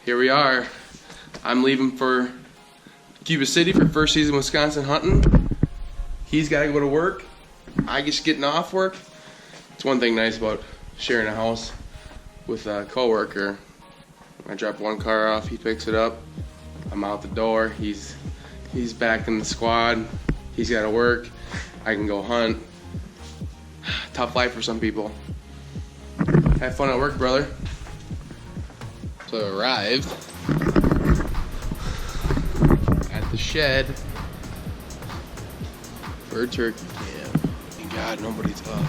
here we are. I'm leaving for Cuba City for first season Wisconsin hunting. He's got to go to work. I just getting off work. It's one thing nice about sharing a house with a coworker. I drop one car off, he picks it up. I'm out the door. He's back in the squad. He's got to work. I can go hunt. Tough life for some people. Have fun at work, brother. So I arrived at the shed for a turkey camp. Thank God nobody's up.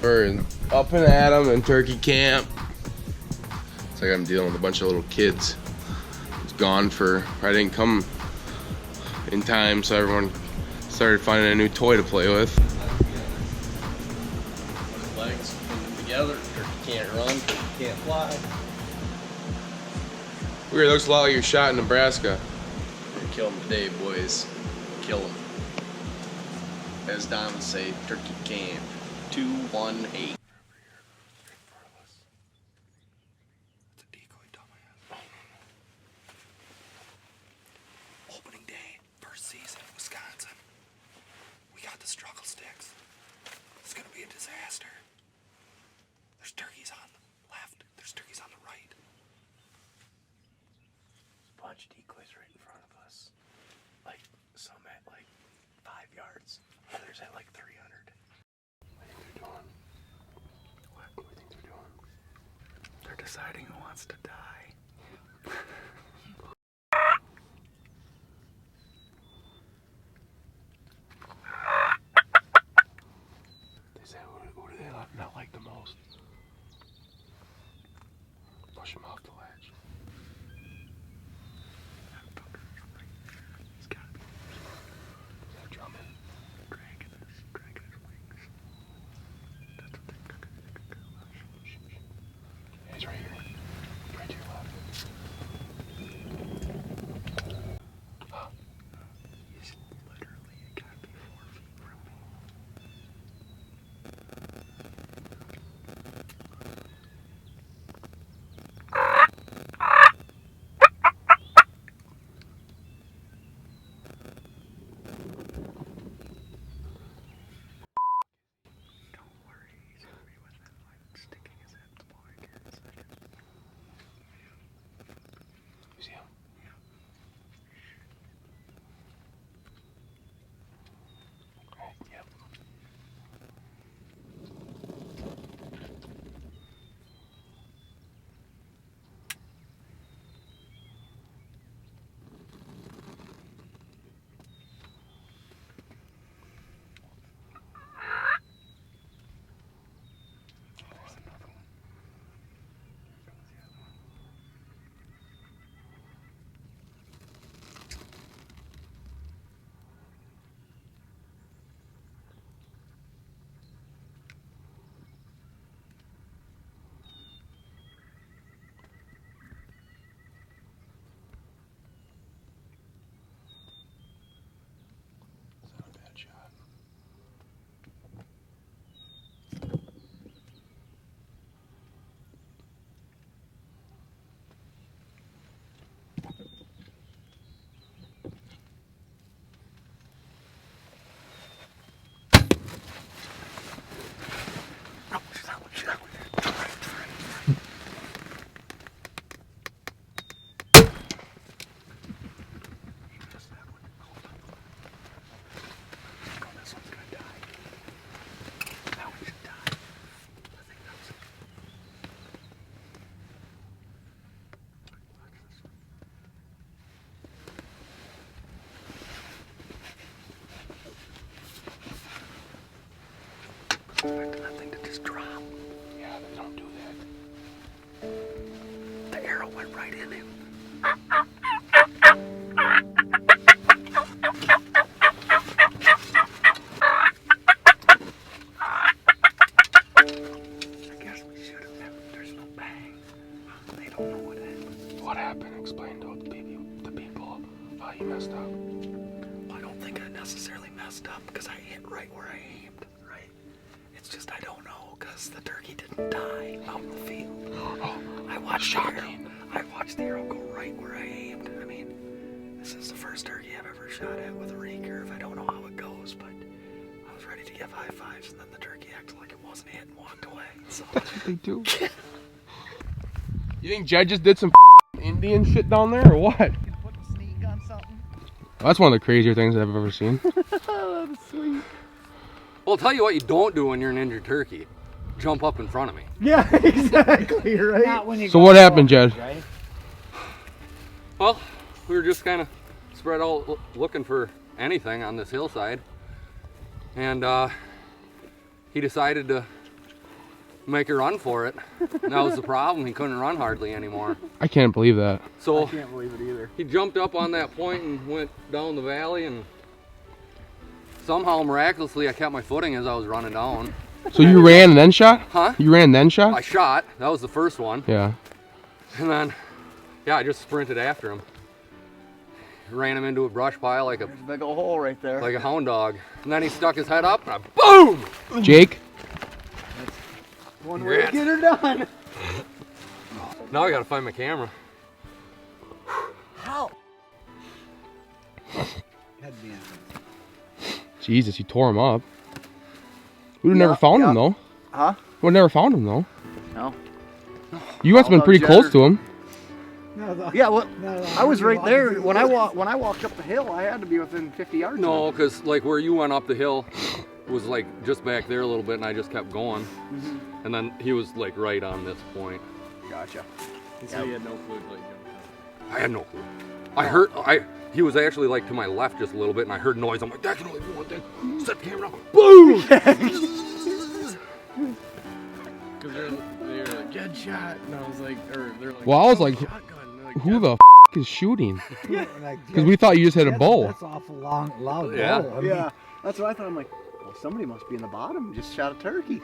We're up and at 'em in turkey camp. It's like I'm dealing with a bunch of little kids. It's gone for, I didn't come in time, so everyone started finding a new toy to play with. Legs together, turkey can't run, turkey can't fly. Weird, looks a lot like you're shot in Nebraska. We're gonna kill him today, boys. Kill him. As Don would say, turkey camp 218. Opening day, first season, Wisconsin. We got the struggle sticks. It's gonna be a disaster. There's turkeys on the left, there's turkeys on the right. Bunch of decoys right in front of us. Like, some at like 5 yards, others at like 300. What do you think they're doing? What do you think they're doing? They're deciding who wants to die. Who do they not like the most? Push him off the ledge. He's gotta be. Is that drumming? Dragging his wings. That's what they're. He's right here. Right to your left. He's literally gotta be 4 feet from me. You see him? Yeah. Okay, yep. There's another one. Here comes the other one. It's not a bad shot. No, she's that one. She's that one. Just that one. Hold on. Oh, this one's gonna die. That one should die. I think that was it. Watch this one. Expecting that thing to just drop. Yeah, they don't do that. The arrow went right in him. I guess we should have. There's no bang. They don't know what happened. What happened? Explain to the people how you messed up. Well, I don't think I necessarily messed up because I hit right where I aimed, right? It's just I don't know because the turkey didn't die out in the field. Oh, I watched the arrow go right where I aimed. I mean, this is the first turkey I've ever shot at with a recurve. I don't know how it goes, but I was ready to give high fives, and then the turkey acted like it wasn't hit and walked away. So That's what they do. You think Jed just did some Indian shit down there or what? Put the sneak on something. That's one of the crazier things I've ever seen. That's sweet. Well, I'll tell you what you don't do when you're an injured turkey. Jump up in front of me. Yeah, exactly, right? not when you So go what happened, Jed? right? Well, we were just kind of spread out looking for anything on this hillside. And he decided to make a run for it. And that was the problem. He couldn't run hardly anymore. I can't believe that. So I can't believe it either. he jumped up on that point and went down the valley, and somehow miraculously I kept my footing as I was running down. So you ran and then shot? Huh? You ran and then shot? I shot. That was the first one. Yeah. And then, yeah, I just sprinted after him. Ran him into a brush pile like a Big old hole right there. hound dog. And then he stuck his head up and I boom! Jake? One way to get her done. Now I gotta find my camera. How? Jesus, you tore him up. We'd have never found him though. Huh? We'd never found him though. No. You must have been pretty close to him. Yeah, well, I was right there when I walked up the hill. I had to be within 50 yards. No, of because like where you went up the hill was like just back there a little bit and I just kept going. And then he was like right on this point. it. Gotcha. So you had no clue till you jumped out. I had no clue. He was actually like to my left just a little bit and I heard noise. I'm like, that can only be one thing. Set the camera down. Boom! Because they're like, good shot. And I was like, or they're like, Well, I was like, shotgun. And they're like, who "Yeah." the is shooting? Because we thought you just hit a bow. That's awful loud Yeah. bow. I mean, Yeah, that's what I thought. I'm like, well, somebody must be in the bottom. Just shot a turkey.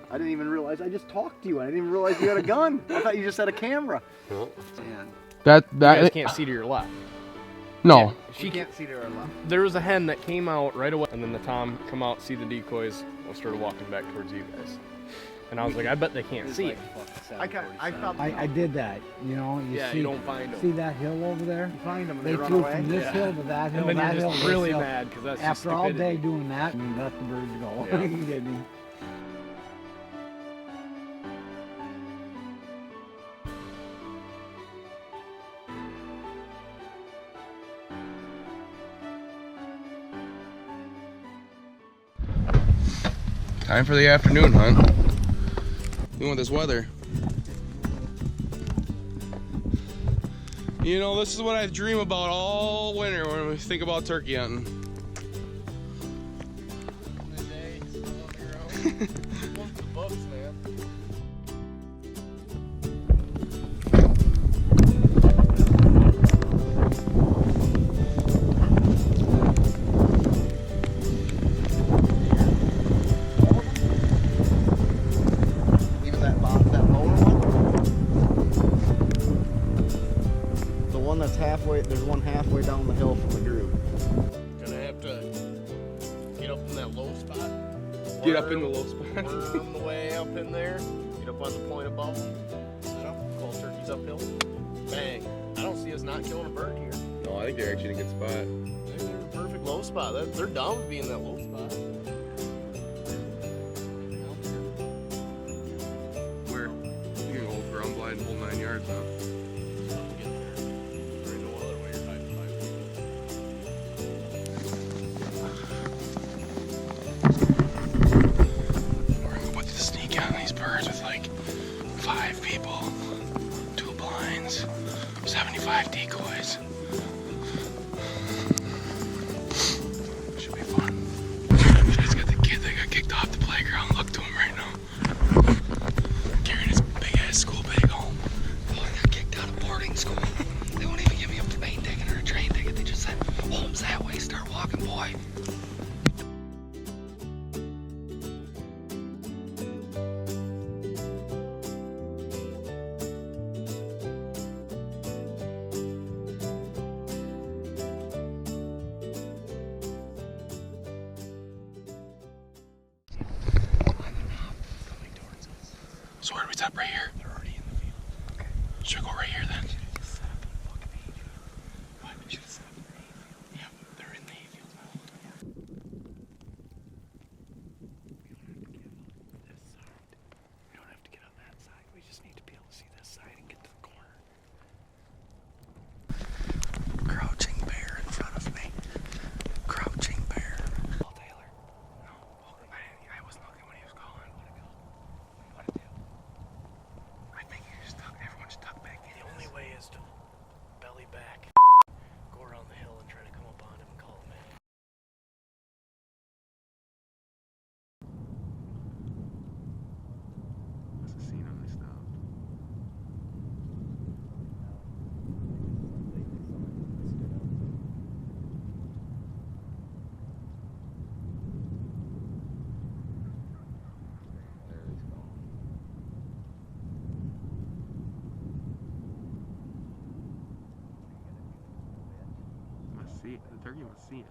I didn't even realize. I just talked to you. I didn't even realize you had a gun. I thought you just had a camera. Well, Man. That You guys that can't see to your left. no. She can't see to our left. There was a hen that came out right away, and then the tom come out, see the decoys, and started walking back towards you guys. And I was like, I bet they can't see it. I felt. I did that. You know, Yeah, you don't find see them. that hill over there? Find them. They flew from this hill to that hill. And then that you're hill, just this really hill. mad because that's just After all day stupidity. doing that, and let the birds go. Yeah. You get me? Time for the afternoon hunt. Even with this weather. You know, this is what I dream about all winter when we think about turkey hunting. Even that lower one. The one that's halfway. There's one halfway down the hill from the group. Gonna have to get up in that low spot. Get up in the low spot. Worm the way up in there. Get up on the point above them. Set up. Call turkeys uphill. Bang. I don't see us not killing a bird here. No, I think they're actually in a good spot. They're in a perfect low spot. They're down to be in that low spot. Where? You can hold ground blind and hold 9 yards now. There ain't no other way you're hiding We're gonna put the sneak on these birds with like 5 people, 2 blinds, 75 decoys. Should be fun. Just got the kid that got kicked off the playground. Look to him right now. Carrying his big ass school bag home. Oh, I got kicked out of boarding school. They won't even give me a plane ticket or a train ticket. They just said, home's that way, start walking, boy. So where do we stop? Right here. They're already in the field. Should I go right here then? Crouching bear in front of me. Crouching bear. Oh, Taylor. No. I wasn't looking when he was calling. What to do? I think you just everyone just tuck back in. The only way is to belly back. Go around the hill and try to come up on him and call him in. Must have seen him and stuff. Must see it. The turkey must see him.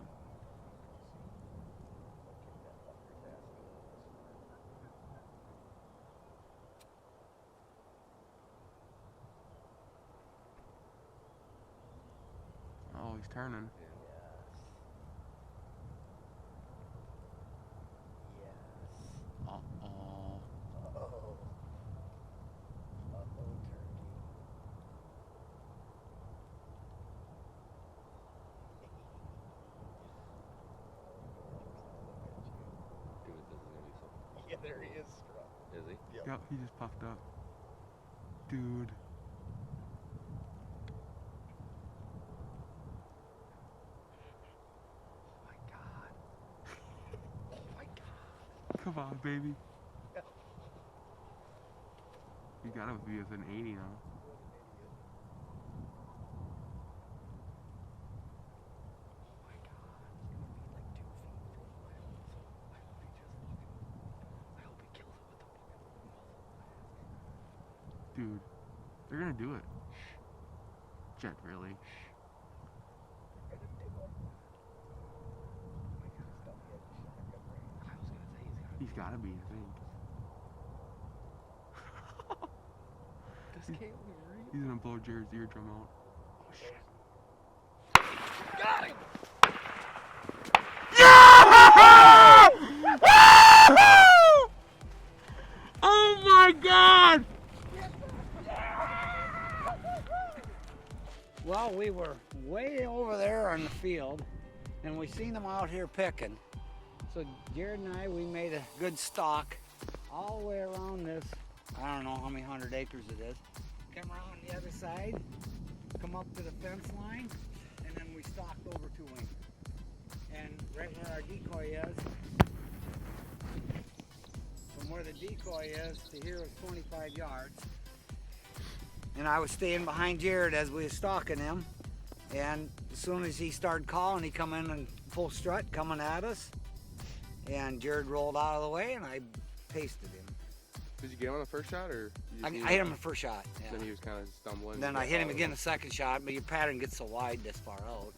Oh, he's turning. Uh-oh. Yeah, there he is. Is he? Yep, he just puffed up. Dude. Oh my god. Oh my god. Come on, baby. You gotta be within 80 now. Dude, they're gonna do it. Jet, really? He's gotta be, I think. This can't be real. He's gonna blow Jared's eardrum out. Oh shit. Got him! Oh my god! Well, we were way over there on the field, and we seen them out here picking. So Jared and I, we made a good stalk all the way around this. I don't know how many 100 acres it is. Come around the other side, come up to the fence line, and then we stalked over to him. And right where our decoy is, from where the decoy is to here is 25 yards. And I was staying behind Jared as we was stalking him. And as soon as he started calling, he come in full strut coming at us. And Jared rolled out of the way and I pasted him. Did you get him on the first shot, or? I hit him the first shot. Yeah. Then he was kind of stumbling. And then I hit him again the second shot, but your pattern gets so wide this far out.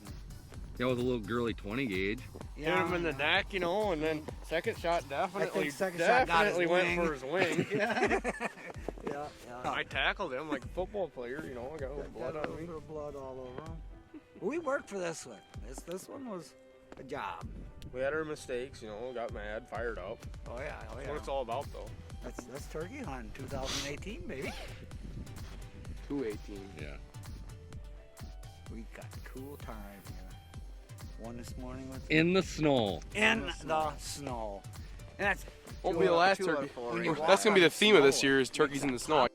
Yeah, with a little girly 20 gauge. Hit him in the neck, you know, and then second shot definitely second shot got his went wing. for his wing. yeah. I tackled him like a football player, you know, I got a little blood on me. Blood all over him. We worked for this one. This one was a job. We had our mistakes, you know, got mad, fired up. Oh yeah, That's what it's all about, though. That's turkey hunting 2018, baby. 218. Yeah. We got cool time here. One this morning with In the snow. in the snow. And that's Won't be the last turkey. That's gonna be the theme of this year is turkeys in the snow.